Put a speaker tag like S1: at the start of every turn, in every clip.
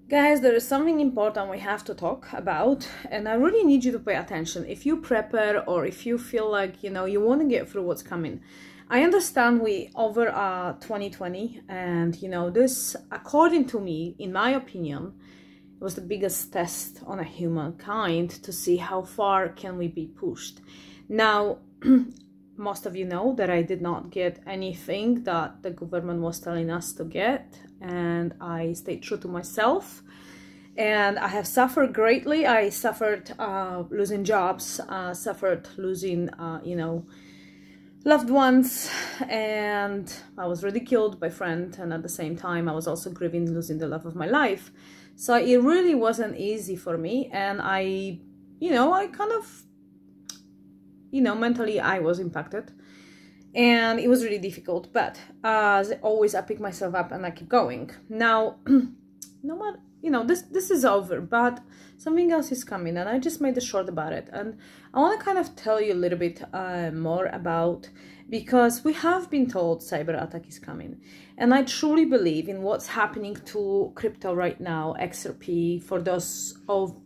S1: Guys, there is something important we have to talk about, and I really need you to pay attention. If you prepare or if you feel like, you want to get through what's coming. I understand we over 2020, and, this, according to me, in my opinion, was the biggest test on a humankind to see how far can we be pushed. Now, most of you know that I did not get anything that the government was telling us to get, and I stayed true to myself, and I have suffered greatly. I suffered losing jobs, suffered losing loved ones, and I was ridiculed by friends, and at the same time I was also grieving losing the love of my life. So it really wasn't easy for me, and I kind of mentally I was impacted, and it was really difficult, but as always I pick myself up and I keep going. Now no matter, this is over, but something else is coming, and I just made a short about it, and I want to kind of tell you a little bit more about, because we have been told cyber attack is coming, and I truly believe in what's happening to crypto right now. XRP, for those of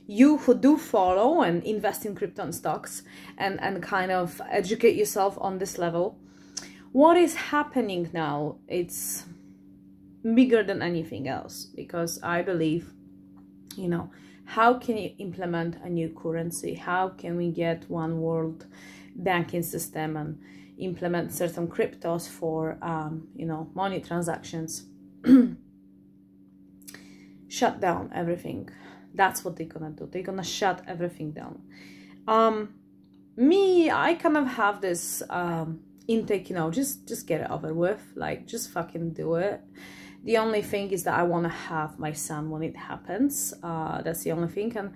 S1: you who do follow and invest in crypto and stocks and kind of educate yourself on this level, what is happening now, it's bigger than anything else, because I believe, how can you implement a new currency? How can we get one world banking system and implement certain cryptos for money transactions? Shut down everything. That's what they're gonna do. They're gonna shut everything down. I kind of have this intake, just get it over with, like just fucking do it. The only thing is that I want to have my son when it happens. That's the only thing. And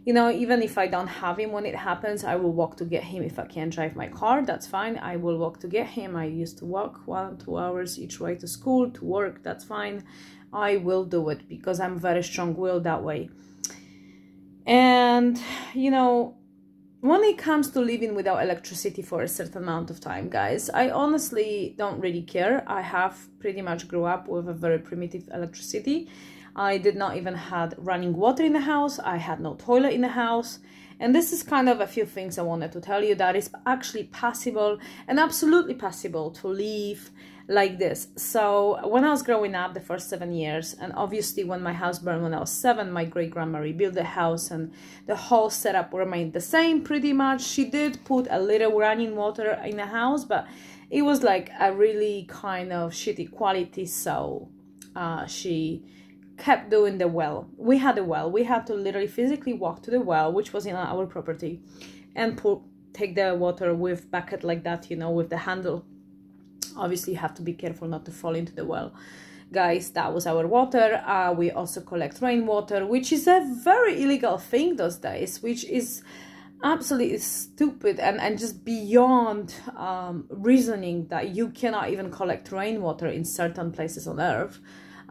S1: even if I don't have him when it happens, I will walk to get him. If I can't drive my car, that's fine, I will walk to get him. I used to walk 1-2 hours each way to school, to work, that's fine. I will do it because I'm very strong-willed that way. And when it comes to living without electricity for a certain amount of time, guys, I honestly don't really care. I have pretty much grew up with a very primitive electricity. I did not even had running water in the house. I had no toilet in the house. And this is kind of a few things I wanted to tell you, that is actually possible, and absolutely possible, to live like this. So when I was growing up the first 7 years, and obviously when my house burned when I was 7, my great-grandma rebuilt the house, and the whole setup remained the same pretty much. She did put a little running water in the house, but it was like a really kind of shitty quality, so she kept doing the well. We had a well. We had to literally physically walk to the well, which was in our property, and take the water with bucket like that, with the handle. Obviously you have to be careful not to fall into the well. Guys, that was our water. We also collect rainwater, which is a very illegal thing those days, which is absolutely stupid and just beyond reasoning that you cannot even collect rainwater in certain places on earth.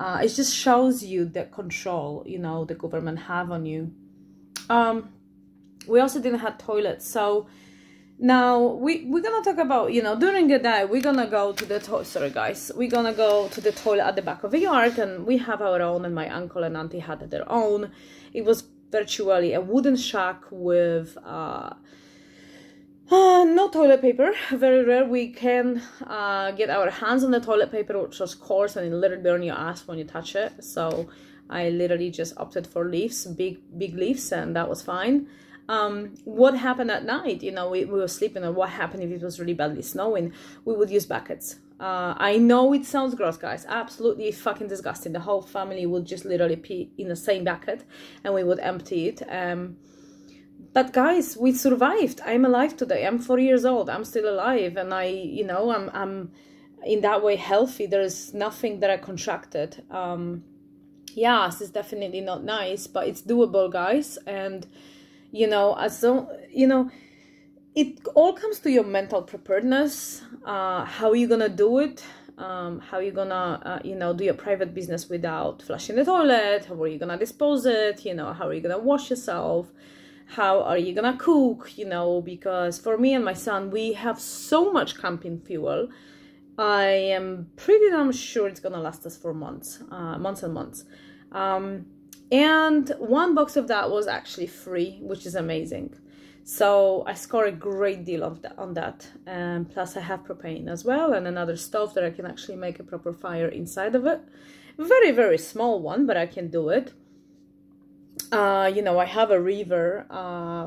S1: It just shows you the control, the government have on you. We also didn't have toilets, so now we're gonna talk about, during the day we're gonna go to the we're gonna go to the toilet at the back of the yard, and we have our own, and my uncle and auntie had their own. It was virtually a wooden shack with no toilet paper. Very rare we can get our hands on the toilet paper, which was coarse and it literally burn your ass when you touch it. So I literally just opted for leaves, big leaves, and that was fine. What happened at night, we were sleeping, and what happened if it was really badly snowing? We would use buckets. I know it sounds gross, guys, absolutely fucking disgusting. The whole family would just literally pee in the same bucket, and we would empty it. But guys, we survived. I'm alive today. I'm 4 years old. I'm still alive, and I'm in that way healthy. There's nothing that I contracted. Yes, it's definitely not nice, but it's doable, guys. And it all comes to your mental preparedness. How you gonna do it? How you gonna do your private business without flushing the toilet? How are you gonna dispose it? How are you gonna wash yourself? How are you gonna cook? Because for me and my son, we have so much camping fuel. I am pretty damn sure it's gonna last us for months and months. And one box of that was actually free, which is amazing. So I score a great deal on that. Plus I have propane as well, and another stove that I can actually make a proper fire inside of it. Very, very small one, but I can do it. You know, I have a river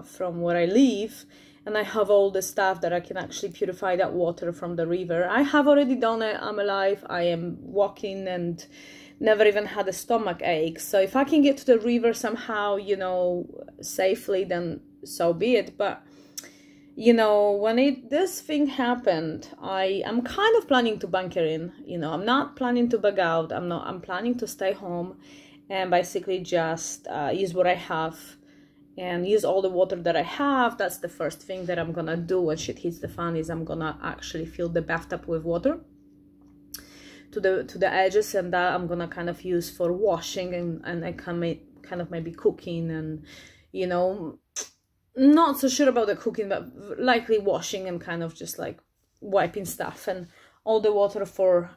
S1: from where I live, and I have all the stuff that I can actually purify that water from the river. I have already done it. I'm alive. I am walking and never even had a stomach ache. So if I can get to the river somehow, you know, safely, then so be it. But you know, when this thing happened, I'm kind of planning to bunker in. You know, I'm not planning to bug out. I'm planning to stay home and basically just use what I have and use all the water that I have. That's the first thing that I'm gonna do when shit hits the fan, is I'm gonna actually fill the bathtub with water to the edges, and that I'm gonna kind of use for washing and I can make kind of maybe cooking, and you know, not so sure about the cooking, but likely washing and kind of just like wiping stuff, and all the water for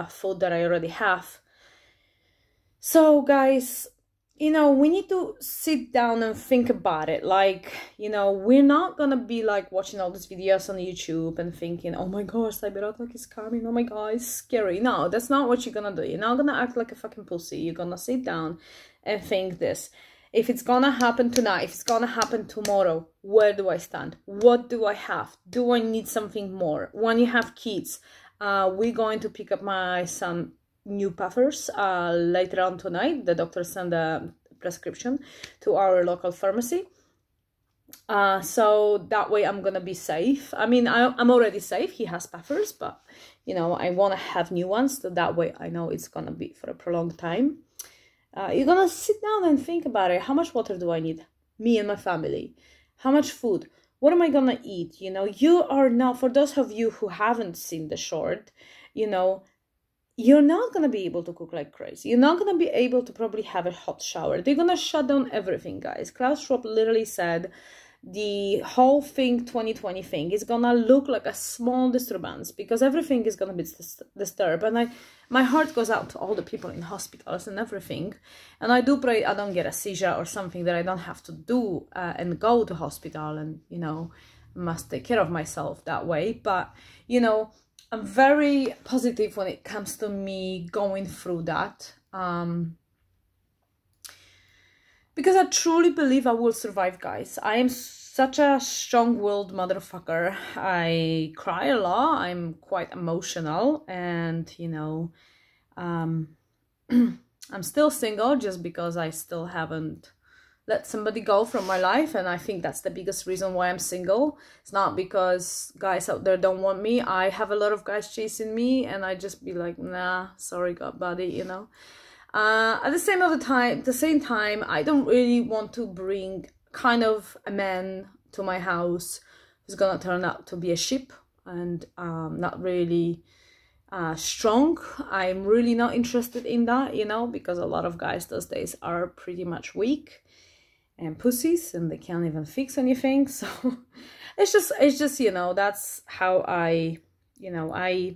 S1: food that I already have. So guys, you know, we need to sit down and think about it. Like, you know, we're not gonna be like watching all these videos on YouTube and thinking, oh my gosh, cyber attack is coming, oh my god, it's scary. No, that's not what you're gonna do. You're not gonna act like a fucking pussy. You're gonna sit down and think this. If it's gonna happen tonight, if it's gonna happen tomorrow, where do I stand? What do I have? Do I need something more? When you have kids, we're going to pick up my son new puffers later on tonight. The doctor sent a prescription to our local pharmacy, so that way I'm gonna be safe. I mean, I'm already safe. He has puffers, but you know, I want to have new ones, so that way I know it's gonna be for a prolonged time. You're gonna sit down and think about it. How much water do I need, me and my family? How much food? What am I gonna eat? You know, you are not, for those of you who haven't seen the short, you know, you're not going to be able to cook like crazy. You're not going to be able to probably have a hot shower. They're going to shut down everything, guys. Klaus Schwab literally said the whole thing, 2020 thing, is going to look like a small disturbance because everything is going to be disturbed. And my heart goes out to all the people in hospitals and everything. And I do pray I don't get a seizure or something that I don't have to do and go to hospital and, you know, must take care of myself that way. But, you know, I'm very positive when it comes to me going through that, because I truly believe I will survive, guys. I am such a strong-willed motherfucker. I cry a lot. I'm quite emotional, and you know, I'm still single just because I still haven't let somebody go from my life, and I think that's the biggest reason why I'm single. It's not because guys out there don't want me. I have a lot of guys chasing me, and I just be like, nah, sorry, God, buddy, you know. At the same time, I don't really want to bring kind of a man to my house who's gonna turn out to be a sheep and not really strong. I'm really not interested in that, you know, because a lot of guys those days are pretty much weak and pussies, and they can't even fix anything. So it's just you know, that's how I, you know, I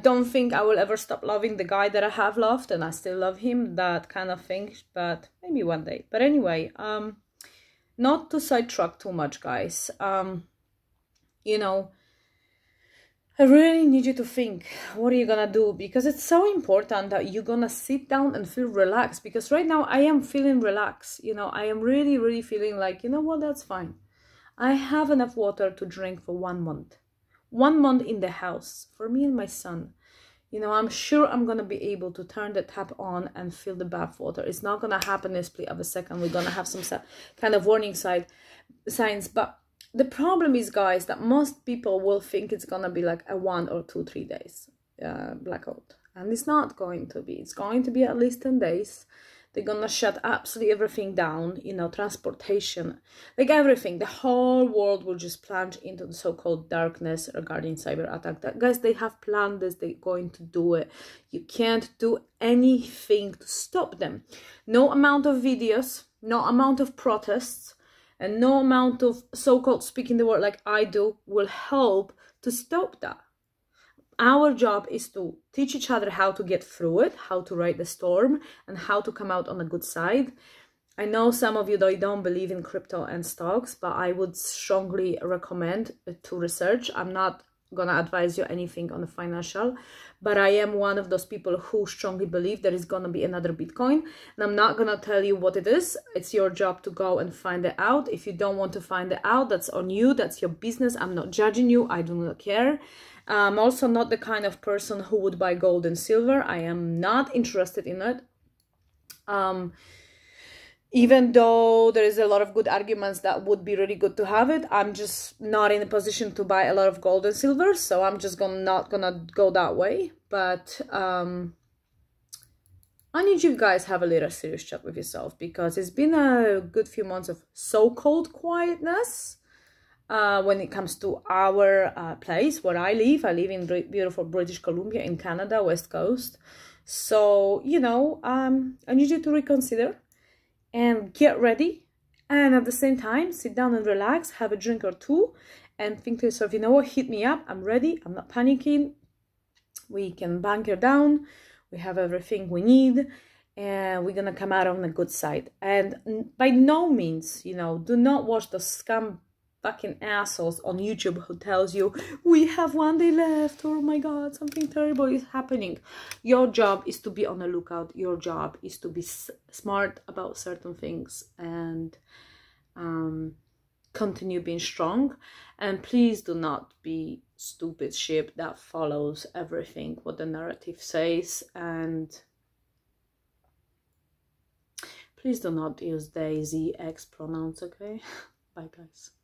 S1: don't think I will ever stop loving the guy that I have loved, and I still love him, that kind of thing, but maybe one day. But anyway, not to sidetrack too much, guys, you know, I really need you to think, what are you gonna do? Because it's so important that you're gonna sit down and feel relaxed. Because right now I am feeling relaxed. You know, I am really, really feeling like, you know what, that's fine. I have enough water to drink for 1 month. 1 month in the house for me and my son. You know, I'm sure I'm gonna be able to turn the tap on and fill the bath water. It's not gonna happen in a split of a second. We're gonna have some kind of warning signs, but the problem is, guys, that most people will think it's gonna be like a 1 or 2, 3 days blackout, and it's not going to be. It's going to be at least 10 days. They're gonna shut absolutely everything down, you know, transportation, like everything. The whole world will just plunge into the so-called darkness regarding cyber attack. Guys, they have planned this. They're going to do it. You can't do anything to stop them. No amount of videos, no amount of protests, and no amount of so-called speaking the word like I do will help to stop that. Our job is to teach each other how to get through it, how to ride the storm, and how to come out on the good side. I know some of you don't believe in crypto and stocks, but I would strongly recommend to research. I'm not gonna advise you anything on the financial, but I am one of those people who strongly believe there is gonna be another Bitcoin, and I'm not gonna tell you what it is. It's your job to go and find it out. If you don't want to find it out, that's on you, that's your business. I'm not judging you, I do not care. I'm also not the kind of person who would buy gold and silver. I am not interested in it. Even though there is a lot of good arguments that would be really good to have it, I'm just not in a position to buy a lot of gold and silver, so I'm just not gonna go that way. But I need you guys to have a little serious chat with yourself, because it's been a good few months of so-called quietness when it comes to our place where I live. I live in beautiful British Columbia in Canada, West Coast. So, you know, I need you to reconsider and get ready, and at the same time sit down and relax, have a drink or two, and think to yourself, you know what, hit me up, I'm ready, I'm not panicking, we can bunker down, we have everything we need, and we're gonna come out on the good side. And by no means, you know, do not watch the scum fucking assholes on YouTube who tells you we have 1 day left, oh my god, something terrible is happening. Your job is to be on the lookout. Your job is to be smart about certain things and continue being strong. And please do not be stupid sheep that follows everything what the narrative says. And please do not use they, z, x pronouns, okay? Bye guys.